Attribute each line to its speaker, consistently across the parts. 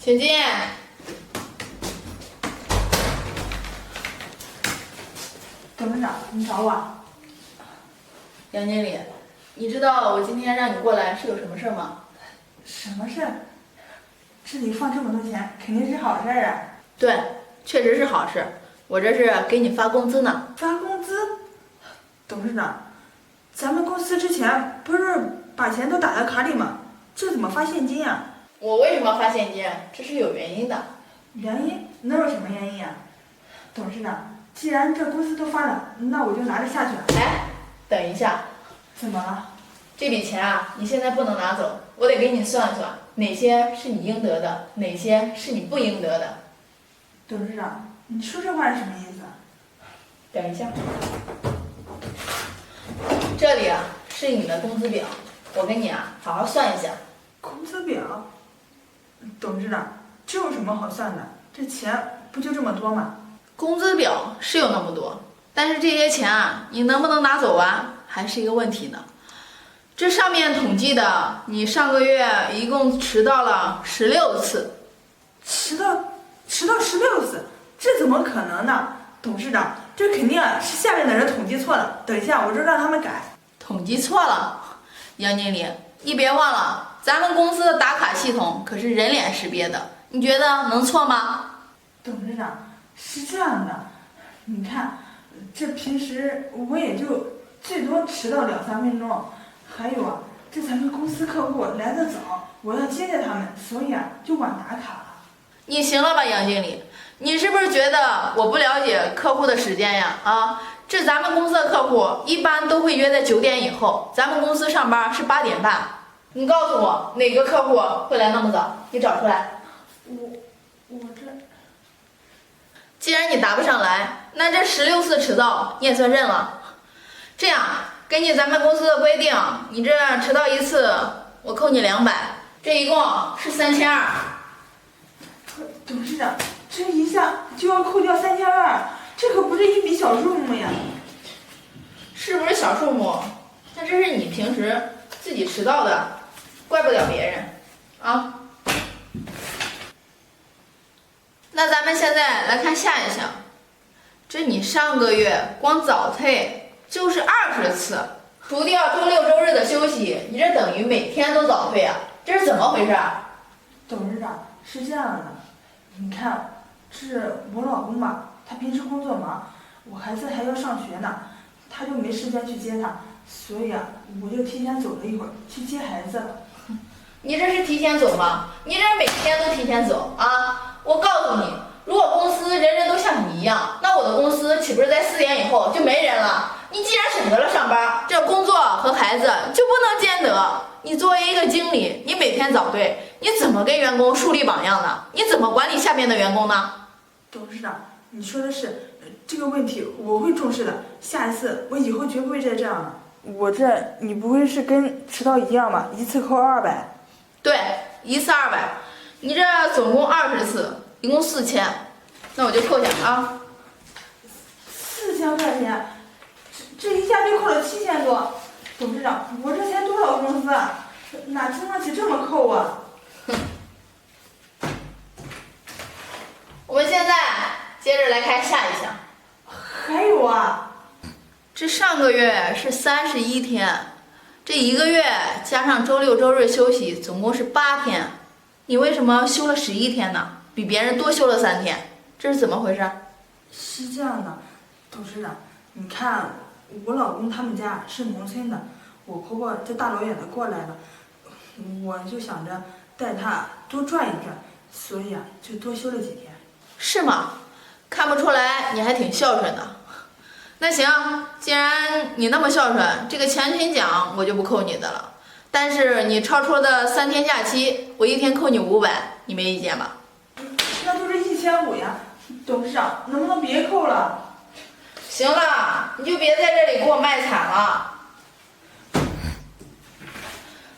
Speaker 1: 请进。
Speaker 2: 董事长，你找我？
Speaker 1: 杨经理，你知道我今天让你过来是有什么事吗？
Speaker 2: 什么事？这里放这么多钱，肯定是好事啊。
Speaker 1: 对，确实是好事。我这是给你发工资呢。
Speaker 2: 发工资？董事长，咱们公司之前不是把钱都打在卡里吗？这怎么发现金啊？
Speaker 1: 我为什么发现金？这是有原因的。
Speaker 2: 原因？能有什么原因啊？董事长，既然这公司都发了，那我就拿着下去了。
Speaker 1: 哎，等一下，
Speaker 2: 怎么了？
Speaker 1: 这笔钱啊，你现在不能拿走，我得给你算算，哪些是你应得的，哪些是你不应得的。
Speaker 2: 董事长，你说这话是什么意思啊？
Speaker 1: 等一下，这里啊是你的工资表，我给你啊好好算一下。
Speaker 2: 工资表？董事长，这有什么好算的？这钱不就这么多吗？
Speaker 1: 工资表是有那么多，但是这些钱啊，你能不能拿走完还是一个问题呢。这上面统计的，你上个月一共迟到了16次。
Speaker 2: 迟到16次，这怎么可能呢？董事长，这肯定是下面的人统计错了。等一下，我就让他们改。
Speaker 1: 统计错了，杨经理，你别忘了，咱们公司的打卡系统可是人脸识别的，你觉得能错吗？
Speaker 2: 董事长，是这样的，你看，这平时我也就最多迟到2-3分钟。还有啊，这咱们公司客户来得早，我要接待他们，所以啊就晚打卡了。
Speaker 1: 你行了吧，杨经理？你是不是觉得我不了解客户的时间呀？啊，这咱们公司的客户一般都会约在9点以后，咱们公司上班是8点半。你告诉我哪个客户会来那么早？你找出来。
Speaker 2: 我这，
Speaker 1: 既然你答不上来，那这16次迟到你也算认了。这样，根据咱们公司的规定，你这迟到1次，我扣你200，这一共是3200。
Speaker 2: 董事长，这一下就要扣掉3200，这可不是一笔小数目呀。
Speaker 1: 是不是小数目？但这是你平时自己迟到的，怪不了别人啊。那咱们现在来看下一项，这你上个月光早退就是20次，除掉周6周日的休息，你这等于每天都早退啊，这是怎么回事？
Speaker 2: 董事长，是这样的，你看，是我老公吧，他平时工作忙，我孩子还要上学呢，他就没时间去接他，所以啊，我就提前走了一会儿去接孩子了。
Speaker 1: 你这是提前走吗？你这每天都提前走啊！我告诉你，如果公司人人都像你一样，那我的公司岂不是在4点以后就没人了？你既然选择了上班，这工作和孩子就不能兼得。你作为一个经理，你每天早退，你怎么跟员工树立榜样呢？你怎么管理下面的员工呢？
Speaker 2: 董事长，你说的是，这个问题我会重视的，下一次我以后绝不会再这样了。我这，你不会是跟迟到一样吧？一次扣200？
Speaker 1: 对，一次200，你这总共20次，一共4000，那我就扣下啊。
Speaker 2: 4000块钱，这一下就扣了7000多。董事长，我这才多少工资啊？哪经得起这么扣啊？
Speaker 1: 我们现在接着来看下一项。
Speaker 2: 还有啊，
Speaker 1: 这上个月是31天，这一个月加上周6周日休息，总共是8天。你为什么休了11天呢？比别人多休了3天，这是怎么回事？
Speaker 2: 是这样的，董事长，你看我老公他们家是农村的，我婆婆这大老远的过来了，我就想着带她多转一转，所以啊就多休了几天。
Speaker 1: 是吗？看不出来你还挺孝顺的。那行，既然你那么孝顺，这个全勤奖我就不扣你的了。但是你超出的3天假期，我一天扣你500，你没意见吧？
Speaker 2: 那都是1500呀，董事长能不能别扣了？
Speaker 1: 行了，你就别在这里给我卖惨了。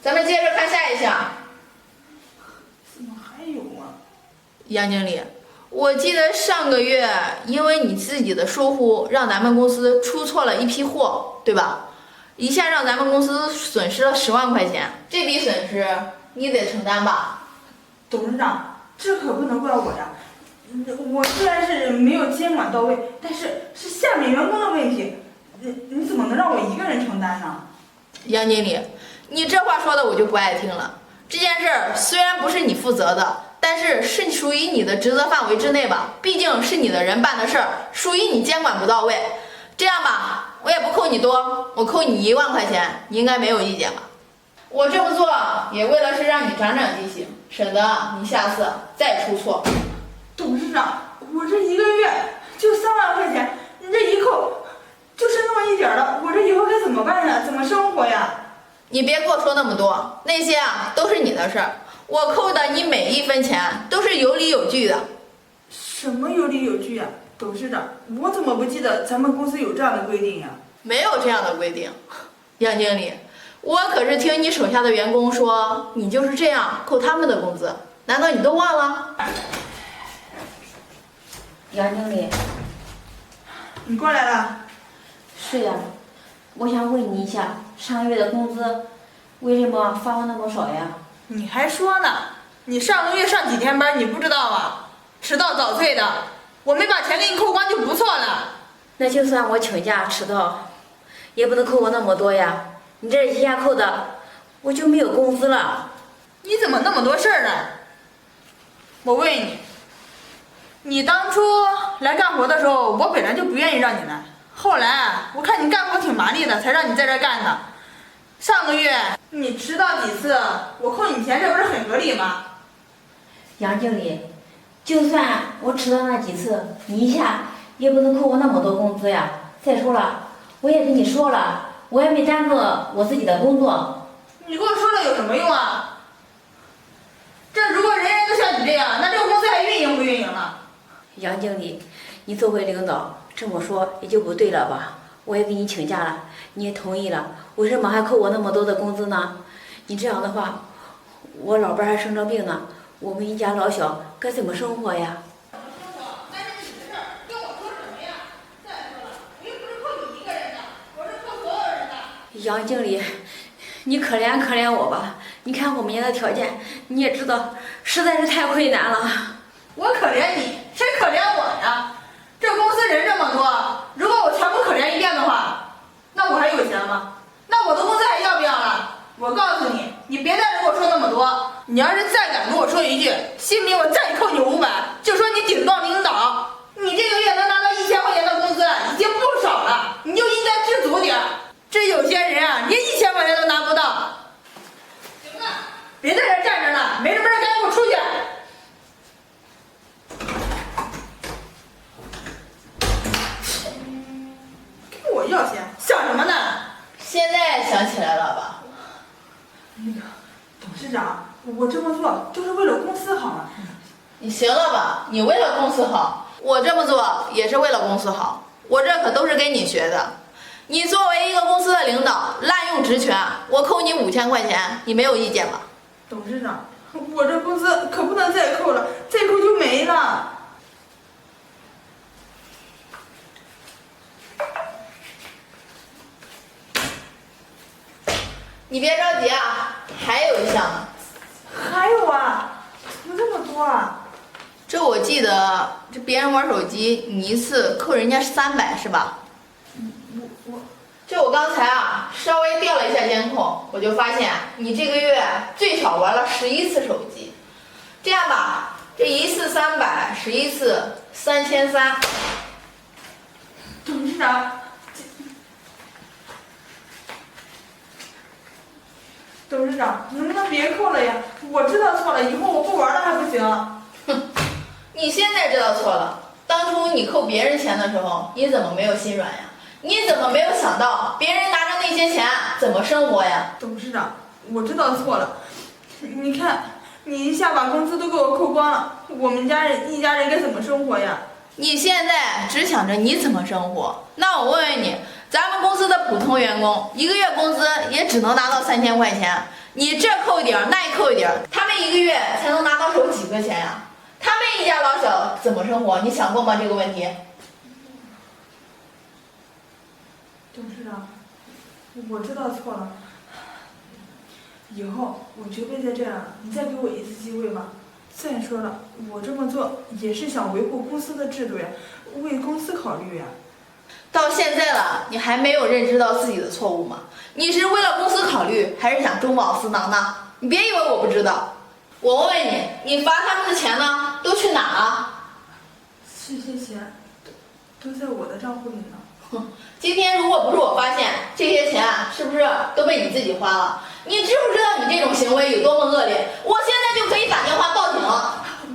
Speaker 1: 咱们接着看下一项。
Speaker 2: 怎么还有啊？
Speaker 1: 杨经理，我记得上个月因为你自己的疏忽，让咱们公司出错了一批货，对吧？一下让咱们公司损失了10万块钱，这笔损失你得承担吧？
Speaker 2: 董事长，这可不能怪我呀。我虽然是没有监管到位，但是是下面员工的问题，你怎么能让我一个人承担呢？
Speaker 1: 杨经理，你这话说的我就不爱听了。这件事儿虽然不是你负责的，但是是属于你的职责范围之内吧，毕竟是你的人办的事儿，属于你监管不到位。这样吧，我也不扣你多，我扣你1万块钱，你应该没有意见吧？我这么做也为了是让你长长记性，省得你下次再出错。
Speaker 2: 董事长，我这一个月就3万块钱，你这一扣就剩那么一点了，我这以后该怎么办呀？怎么生活呀？
Speaker 1: 你别给我说那么多，那些都是你的事儿，我扣的你每1分钱都是有理有据的。
Speaker 2: 什么有理有据呀？董事长，我怎么不记得咱们公司有这样的规定呀？
Speaker 1: 没有这样的规定，杨经理，我可是听你手下的员工说，你就是这样扣他们的工资，难道你都忘了？
Speaker 3: 杨经理，
Speaker 2: 你过来了。
Speaker 3: 是呀，我想问你一下，上个月的工资为什么发我那么少呀？
Speaker 2: 你还说呢？你上个月上几天班，你不知道啊？迟到早退的，我没把钱给你扣光就不错了。
Speaker 3: 那就算我请假迟到，也不能扣我那么多呀。你这一下扣的，我就没有工资了。
Speaker 2: 你怎么那么多事儿呢？我问你，你当初来干活的时候，我本来就不愿意让你来，后来我看你干活挺麻利的，才让你在这儿干的。上个月你迟到几次，我扣你钱，这不是很合理吗？
Speaker 3: 杨经理，就算我迟到那几次，你一下也不能扣我那么多工资呀。再说了，我也跟你说了，我也没耽误我自己的工作。
Speaker 2: 你跟我说了有什么用啊？这如果人人都像你这样，那这个公司还运营不运营了？
Speaker 3: 杨经理，你作为领导这么说也就不对了吧？我也给你请假了，你也同意了，为什么还扣我那么多的工资呢？你这样的话，我老伴还生着病呢，我们一家老小该怎么生活呀？杨经理，你可怜可怜我吧！你看我们家的条件，你也知道，实在是太困难了。
Speaker 2: 我可怜你，谁可怜我呀？这公司人这么多，如果我全部可怜一遍的话，那我还有钱吗？那我的工资还要不要了？我告诉你，你别再跟我说那么多。你要是再敢跟我说一句，信不信我再扣你500，就说你顶撞领导。你这个月能拿到1000块钱的工资，已经不少了，你就应该知足点。这有些人啊，连1000块钱都拿不到。行了，别在这站着了，没什么事赶紧给我出去。跟我要钱，想什么呢？
Speaker 1: 现在想起来了吧？
Speaker 2: 那个董事长，我这么做就是为了公司好嘛。
Speaker 1: 你行了吧？你为了公司好，我这么做也是为了公司好，我这可都是跟你学的。你作为一个公司的领导，滥用职权，我扣你5000块钱，你没有意见吧？
Speaker 2: 董事长，我这工资可不能再扣了，再扣就没了。
Speaker 1: 你别着急啊，还有一项呢。
Speaker 2: 还有啊，怎么这么多啊？
Speaker 1: 这我记得，这别人玩手机，你一次扣人家300是吧？这我刚才啊稍微调了一下监控，我就发现你这个月最少玩了11次手机。这样吧，这一次300，11次3300。
Speaker 2: 董事长，董事长，能不能别扣了呀？我知道错了，以后我不玩了还不行？
Speaker 1: 哼，你现在知道错了，当初你扣别人钱的时候，你怎么没有心软呀？你怎么没有想到别人拿着那些钱怎么生活呀？
Speaker 2: 董事长，我知道错了。你看，你一下把工资都给我扣光了，我们一家人该怎么生活呀？
Speaker 1: 你现在只想着你怎么生活，那我问问你，咱们公司的普通员工一个月工资也只能拿到3000块钱，你这扣一点儿，那扣一点儿，他们一个月才能拿到手几个钱呀？他们一家老小怎么生活？你想过吗这个问题？
Speaker 2: 董事长，我知道错了，以后我绝不会再这样了。你再给我一次机会吧。再说了，我这么做也是想维护公司的制度呀，为公司考虑呀。
Speaker 1: 到现在了，你还没有认知到自己的错误吗？你是为了公司考虑，还是想中饱私囊呢？你别以为我不知道。我问问你，你罚他们的钱呢，都去哪了？
Speaker 2: 这些钱都在我的账户里呢。
Speaker 1: 哼，今天如果不是我发现，这些钱是不是都被你自己花了？你知不知道你这种行为有多么恶劣？我现在就可以打电话报警。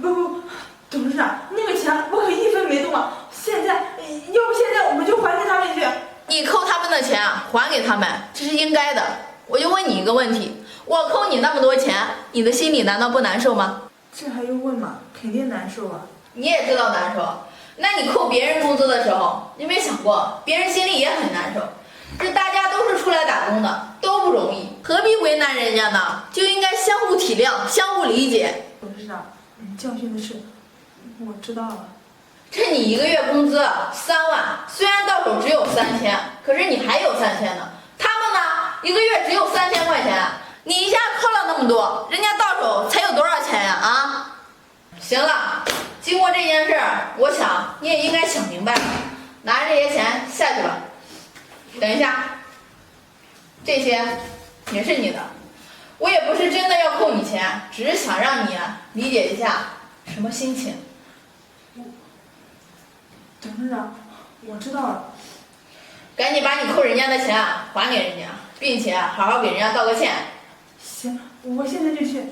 Speaker 2: 不，董事长，那个钱我可一分没动啊！现在，要不现在我们就还给他们去。
Speaker 1: 你扣他们的钱还给他们，这是应该的。我就问你一个问题，我扣你那么多钱，你的心里难道不难受吗？
Speaker 2: 这还用问吗？肯定难受啊！
Speaker 1: 你也知道难受，那你扣别人工资的时候，你没想过别人心里也很难受？这大家都是出来打工的，都不容易，何必为难人家呢？就应该相互体谅，相互理解。
Speaker 2: 董事长，教训的事我知道了。
Speaker 1: 这你一个月工资3万，虽然到手只有3000，可是你还有3000呢。他们呢，一个月只有3000块钱，你一下扣了那么多，人家到手才有多少钱呀？啊，行了，经过这件事儿，我想你也应该想明白了，拿着这些钱下去吧。等一下，这些也是你的，我也不是真的要扣你钱，只是想让你理解一下什么心情。
Speaker 2: 董事长，我知道了。
Speaker 1: 赶紧把你扣人家的钱还给人家，并且好好给人家道个歉。
Speaker 2: 行，我现在就去。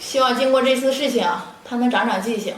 Speaker 1: 希望经过这次事情，他能长长记性。